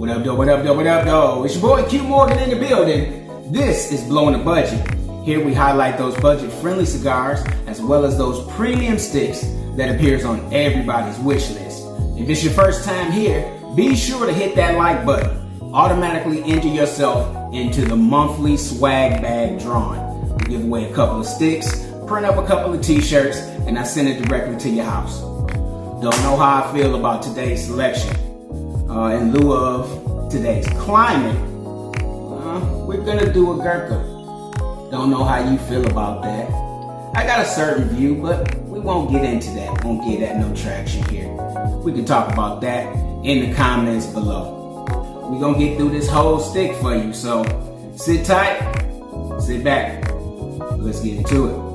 What up, though? What up, though? What up, though? It's your boy Q Morgan in the building. This is Blowing the Budget. Here we highlight those budget-friendly cigars as well as those premium sticks that appears on everybody's wish list. If it's your first time here, be sure to hit that like button. Automatically enter yourself into the monthly swag bag drawing. We give away a couple of sticks, print up a couple of t-shirts, and I send it directly to your house. Don't know how I feel about today's selection. In lieu of today's climate, we're gonna do a Gurkha. Don't know how you feel about that. I got a certain view, but we won't get into that. Won't get that no traction here. We can talk about that in the comments below. We're gonna get through this whole stick for you, so sit tight, sit back, let's get into it.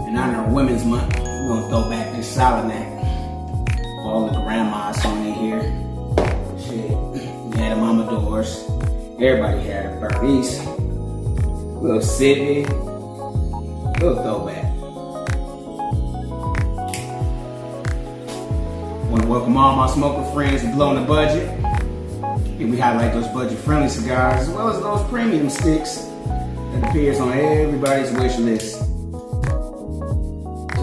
In honor of Women's Month, we're gonna throw back this Solanac. All the grandmas on in here. Shit, we had a Mama Doors. Everybody had a Burries. Little Sydney. Little throwback. Want to welcome all my smoker friends to Blowing the Budget. Here we highlight those budget-friendly cigars as well as those premium sticks that appears on everybody's wish list.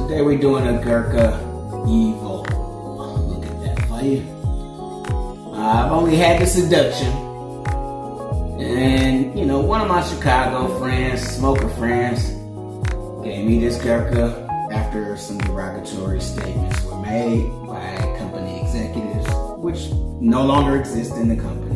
Today we're doing a Gurkha Evil. Look at that for you. I've only had the Seduction. And, you know, one of my Chicago friends, smoker friends, gave me this Gurkha after some derogatory statements were made by company executives, which no longer exist in the company.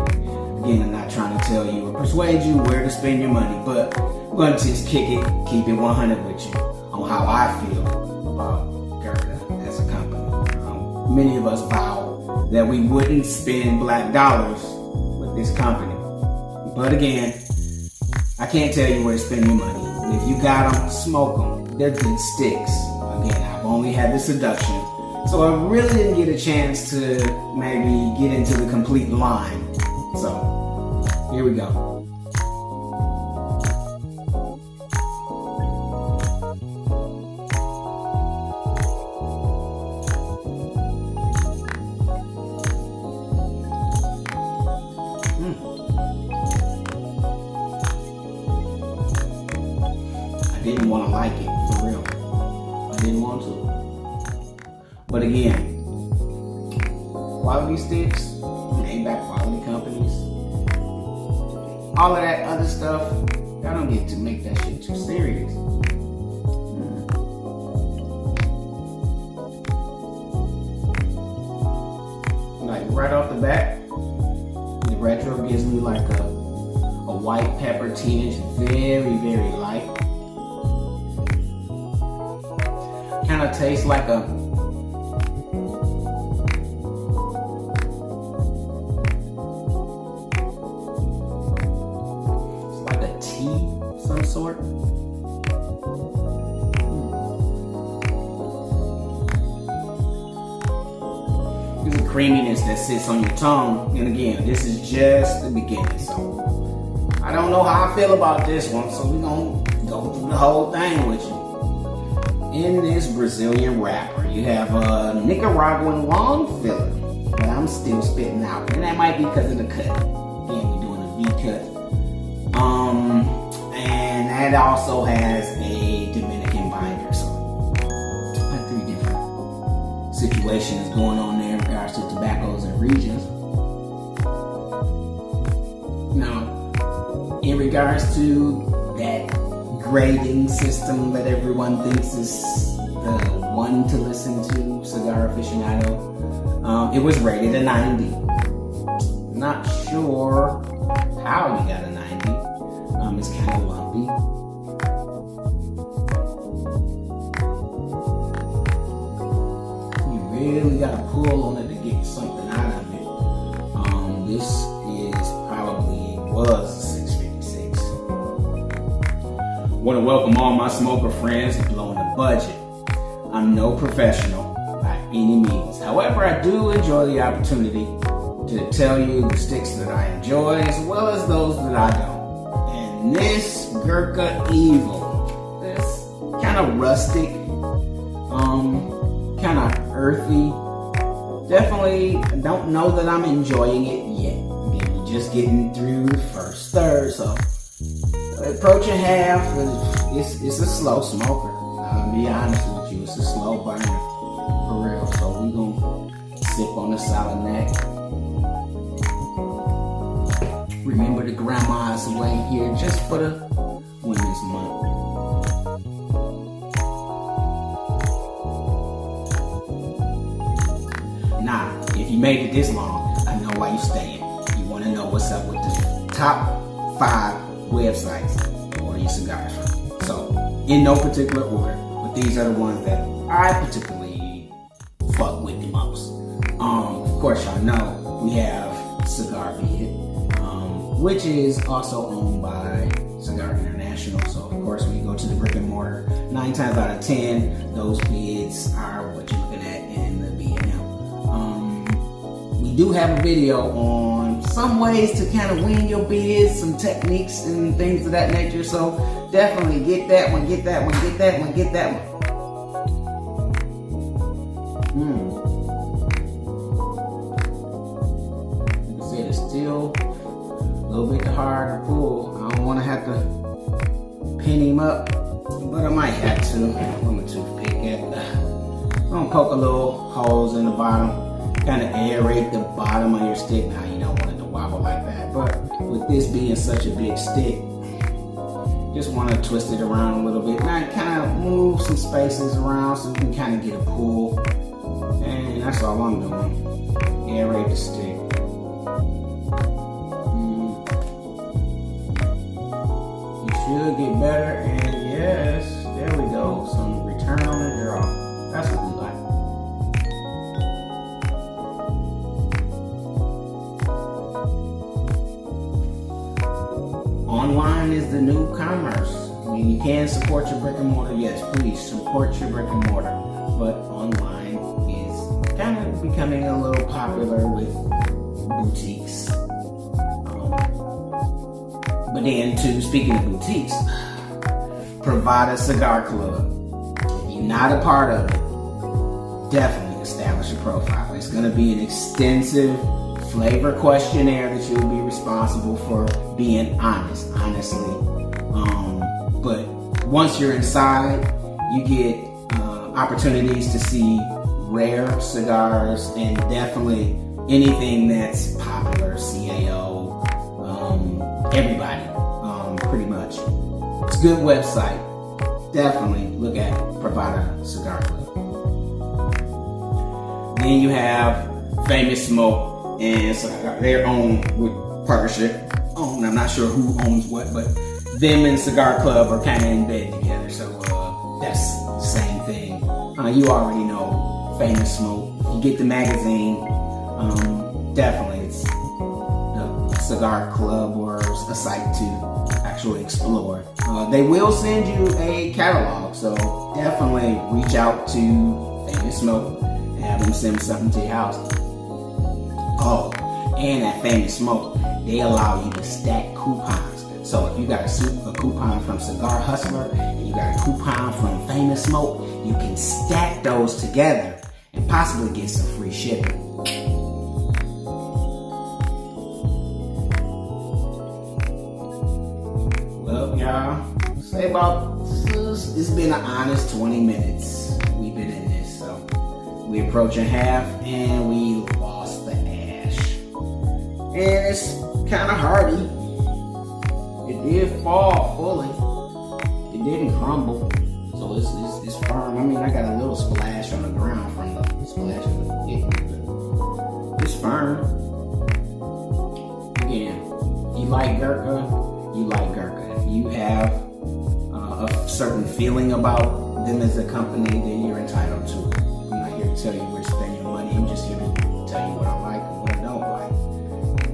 Again, I'm not trying to tell you or persuade you where to spend your money, but we're going to just kick it, keep it 100 with you on how I feel about Gurkha as a company. Many of us vowed that we wouldn't spend black dollars with this company. But again, I can't tell you where to spend your money. If you got them, smoke them. They're good sticks. Again, I've only had the Seduction, so I really didn't get a chance to maybe get into the complete line. So, here we go. I didn't want to like it, for real. I didn't want to. But again, quality sticks, made by quality companies, all of that other stuff, I don't get to make that shit too serious. Like right off the bat, the retro gives me like a white pepper tinge, very, very light. Kind of tastes like a tea of some sort. There's a creaminess that sits on your tongue, and again, this is just the beginning, so I don't know how I feel about this one, so we're gonna go through the whole thing with you. In this Brazilian wrapper, you have a Nicaraguan long filler that I'm still spitting out, and that might be because of the cut. Again, we're doing a V cut. And that also has a Dominican binder, so three different situations going on there in regards to tobaccos and regions. Now, in regards to that grading system that everyone thinks is the one to listen to, Cigar Aficionado, it was rated a 90. Not sure how you got a 90. It's kind of lumpy. You really got to pull on it to get something out of it. This is probably was 656. Want to welcome all my smoker friends to Blowing the Budget. I'm no professional by any means. However, I do enjoy the opportunity to tell you the sticks that I enjoy as well as those that I don't. And this Gurkha Evil, this kind of rustic, kind of earthy. Definitely don't know that I'm enjoying it yet. Maybe just getting through the first third, so approaching half. It's a slow smoker. I'll be honest with you, it's a slow burner for real. So we gonna sip on the solid neck. Remember the grandmas who ain't here just for the Women's Month. Now, if you made it this long, I know why you staying. You want to know what's up with the top 5 websites to order your cigars from. So, in no particular order, but these are the ones that I particularly fuck with the most. Of course, y'all know we have Cigar BLOWIN, which is also owned by Cigar International. So, of course, when you go to the brick and mortar, 9 times out of 10, those bids are what you're looking at in the B&M. We do have a video on some ways to kind of win your bids, some techniques and things of that nature. So definitely get that one, get that one, get that one, get that one. You can see it's still a little bit hard to pull. I don't want to have to pin him up, but I might have to. I'm a toothpick at I'm gonna poke a little holes in the bottom. Kind of aerate the bottom of your stick. Now you don't want it to wobble like that, but with this being such a big stick, just want to twist it around a little bit. Now kind of move some spaces around so you can kind of get a pull, and that's all I'm doing. Aerate the stick. You should get better, and yes, there we go. Some return on the draw. That's what we like. Online is the new commerce. I mean, you can support your brick and mortar. Yes, please support your brick and mortar. But online is kind of becoming a little popular with boutiques. But then, too, speaking of boutiques, provide a cigar club. If you're not a part of it, definitely establish a profile. It's going to be an extensive flavor questionnaire that you'll be responsible for being honest, honestly. But once you're inside, you get opportunities to see rare cigars and definitely anything that's popular, CAO, everybody, pretty much. It's a good website. Definitely look at Privada Cigar Club. Then you have Famous Smoke and Cigar, their own with partnership. I'm not sure who owns what, but them and Cigar Club are kind of in bed together, so that's the same thing. You already know Famous Smoke. If you get the magazine, definitely it's the Cigar Club or a site to actually explore. They will send you a catalog, so definitely reach out to Famous Smoke and have them send something to your house. Oh, and at Famous Smoke, they allow you to stack coupons. So if you got a coupon from Cigar Hustler and you got a coupon from Famous Smoke, you can stack those together and possibly get some free shipping. Well, y'all, say about, it's been an honest 20 minutes. We've been in this, so we approaching half and we lost the ash. And it's kind of hardy. It did fall fully. It didn't crumble, so it's firm. I mean, I got a little splash on the ground from the splash of the hit, but it's firm. Again, you like Gurkha, you like Gurkha. If you have a certain feeling about them as a company, then you're entitled to it. I'm not here to tell you where to spend your money. I'm just here to tell you what I like and what I don't like.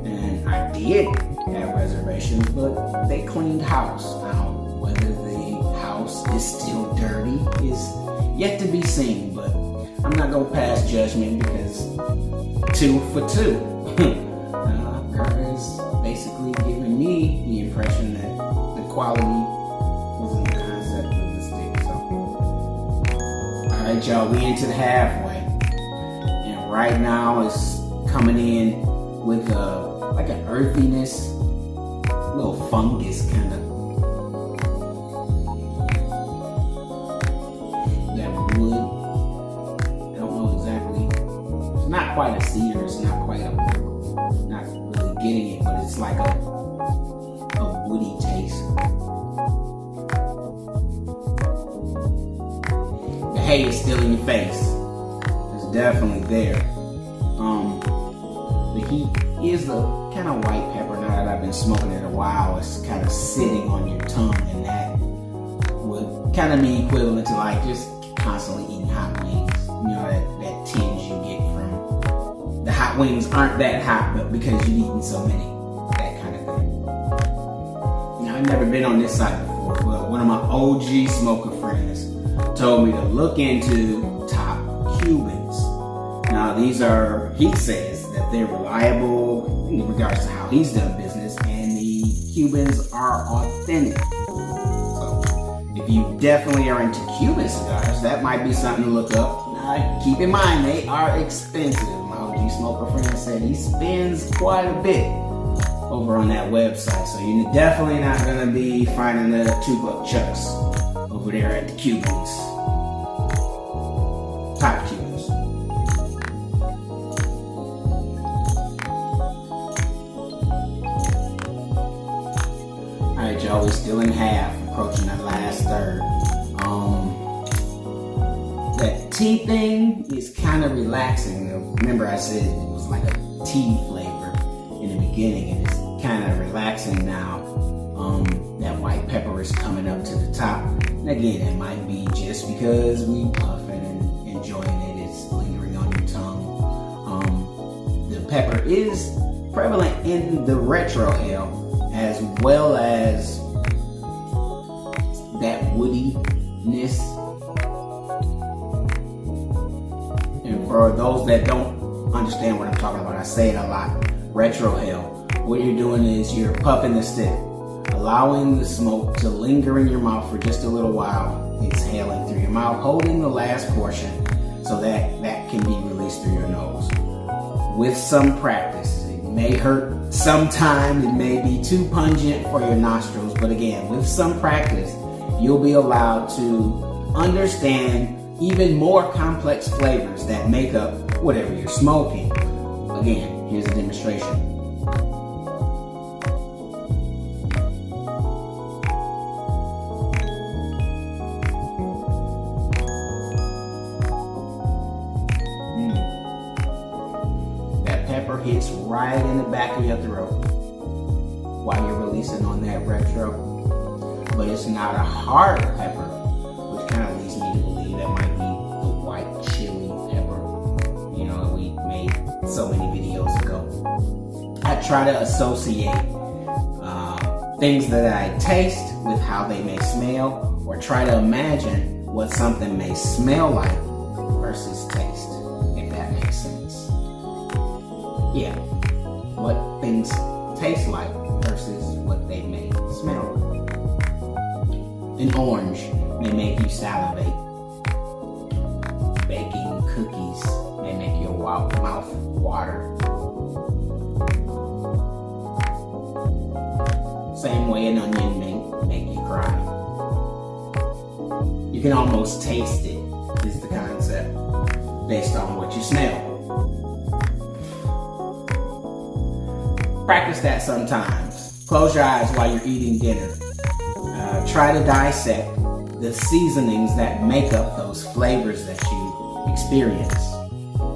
And I did have reservations, but they cleaned house. Now, whether the house is still dirty is yet to be seen, but I'm not gonna pass judgment because 2 for 2. Gurkha is basically giving me the impression that the quality was in the concept of the stick. So Alright, y'all, we into the halfway. And right now it's coming in with like an earthiness, a little fungus kind of. That wood. I don't know exactly. It's not quite a cedar, it's not quite a, not really getting it, but it's like a woody taste. The hay is still in your face. It's definitely there. The heat is the kind of white pepper. Now that I've been smoking it a while, it's kind of sitting on your tongue, and that would kind of be equivalent to like just constantly eating hot wings. You know, that tinge you get from the hot wings aren't that hot, but because you've eaten so many, that kind of thing. Now, I've never been on this side before, but one of my OG smoker friends told me to look into top Cubans. Now, these are, he says that they're reliable in regards to how he's done business, and the Cubans are authentic. So, if you definitely are into Cuban cigars, that might be something to look up. Now, keep in mind, they are expensive. My OG smoker friend said he spends quite a bit over on that website, so you're definitely not going to be finding the $2 chucks over there at the Cubans. Top Cubans. Alright, y'all, we're still in half, approaching that last third. That tea thing is kind of relaxing. Remember I said it was like a tea flavor in the beginning, and it's kind of relaxing now. That white pepper is coming up to the top. And again, it might be just because we puffing and enjoying it. It's lingering on your tongue. The pepper is prevalent in the retrohale, as well as that woodiness. And for those that don't understand what I'm talking about, I say it a lot. Retrohale. What you're doing is you're puffing the stick, allowing the smoke to linger in your mouth for just a little while, exhaling through your mouth, holding the last portion so that that can be released through your nose. With some practice, it may hurt sometimes, it may be too pungent for your nostrils, but again, with some practice, you'll be allowed to understand even more complex flavors that make up whatever you're smoking. Again, here's a demonstration. That pepper hits right in the back of your throat while you're releasing on that retro. But it's not a hard pepper, which kind of leads me to believe that might be the white chili pepper, you know, that we made so many videos ago. I try to associate things that I taste with how they may smell, or try to imagine what something may smell like versus taste, if that makes sense. Yeah, what things taste like versus what they may smell like. An orange may make you salivate. Baking cookies may make your mouth water. Same way an onion may make you cry. You can almost taste it, is the concept, based on what you smell. Practice that sometimes. Close your eyes while you're eating dinner. Try to dissect the seasonings that make up those flavors that you experience.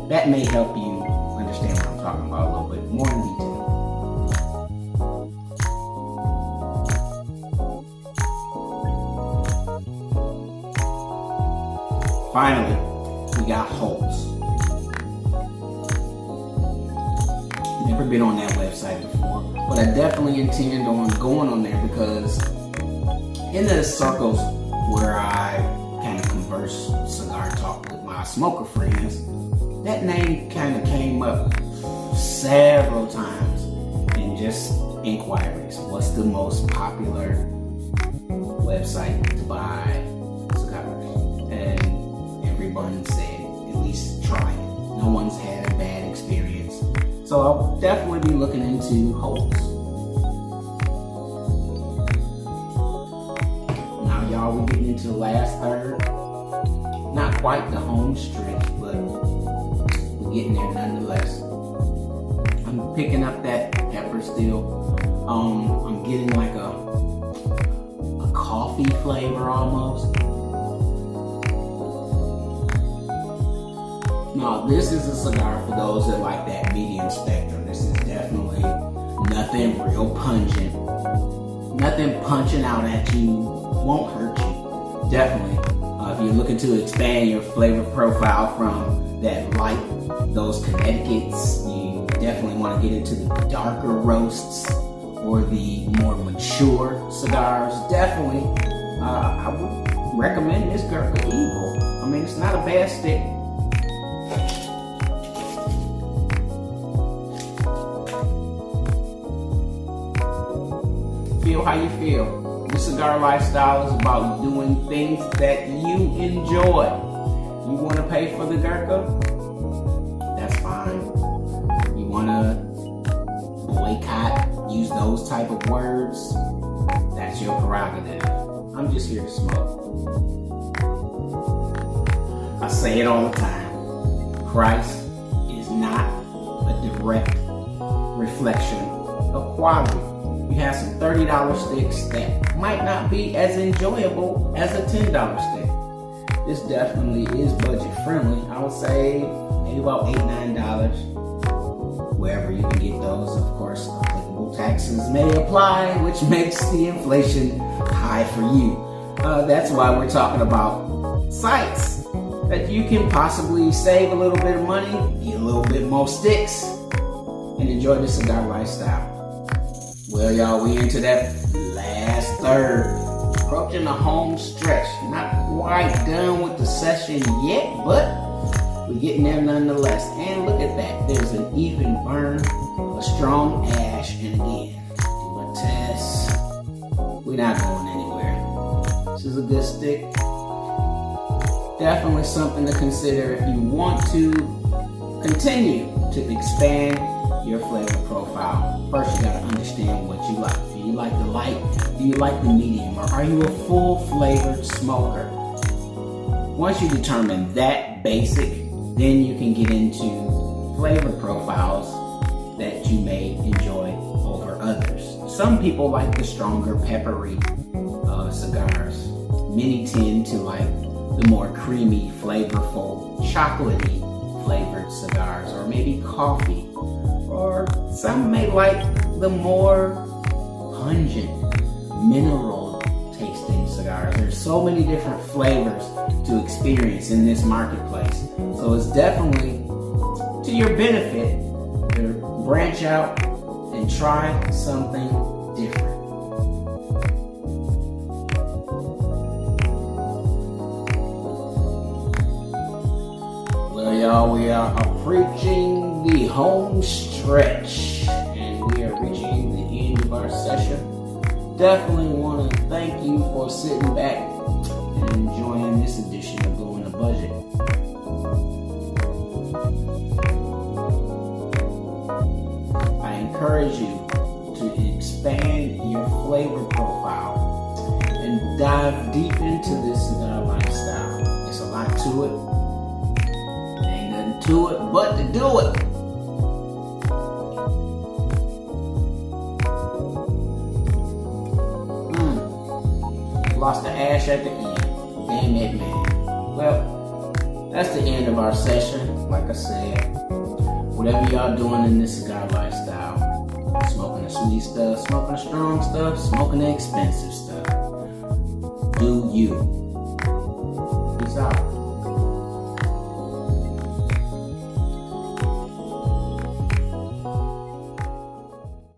That may help you understand what I'm talking about a little bit more in detail. Finally, we got holes. Never been on that website before, but I definitely intend on going on there because in the circles where I kind of converse cigar talk with my smoker friends, that name kind of came up several times in just inquiries. What's the most popular website to buy cigars? And everyone said, at least try it. No one's had a bad experience. So I'll definitely be looking into Holt's. Now y'all, we're getting into the last third. Not quite the home stretch, but we're getting there nonetheless. I'm picking up that pepper still. I'm getting like a coffee flavor almost. Now, this is a cigar for those that like that medium spectrum. This is definitely nothing real pungent. Nothing punching out at you, won't hurt you. Definitely. If you're looking to expand your flavor profile from that light, those Connecticut's, you definitely want to get into the darker roasts or the more mature cigars. Definitely, I would recommend this Gurkha Evil. I mean, it's not a bad stick. Feel how you feel. The cigar lifestyle is about doing things that you enjoy. You want to pay for the Gurkha? That's fine. You want to boycott, use those type of words? That's your prerogative. I'm just here to smoke. I say it all the time. Price is not a direct reflection of quality. You have some $30 sticks that might not be as enjoyable as a $10 stick. This definitely is budget friendly. I would say maybe about $8, $9. Wherever you can get those, of course, applicable taxes may apply, which makes the inflation high for you. That's why we're talking about sites that you can possibly save a little bit of money, get a little bit more sticks, and enjoy the cigar lifestyle. Well, y'all, we into that last third, approaching the home stretch. Not quite done with the session yet, but we're getting there nonetheless. And look at that, there's an even burn, a strong ash, and again, do a test. We're not going anywhere. This is a good stick. Definitely something to consider if you want to continue to expand your flavor profile. First, you gotta understand what you like. Do you like the light? Do you like the medium? Or are you a full flavored smoker? Once you determine that basic, then you can get into flavor profiles that you may enjoy over others. Some people like the stronger peppery cigars. Many tend to like the more creamy, flavorful, chocolatey flavored cigars, or maybe coffee. Or some may like the more pungent, mineral tasting cigars. There's so many different flavors to experience in this marketplace. So it's definitely to your benefit to branch out and try something different. Well, y'all, we are approaching the home stretch, and we are reaching the end of our session. Definitely want to thank you for sitting back and enjoying this edition of Blowing the Budget. I encourage you to expand your flavor profile and dive deep into this cigar lifestyle. There's a lot to it. Ain't nothing to it but to do it. Lost the ash at the end. Damn it, man. Well, that's the end of our session. Like I said, whatever y'all doing in this cigar lifestyle, smoking the sweet stuff, smoking the strong stuff, smoking the expensive stuff, do you. Peace out.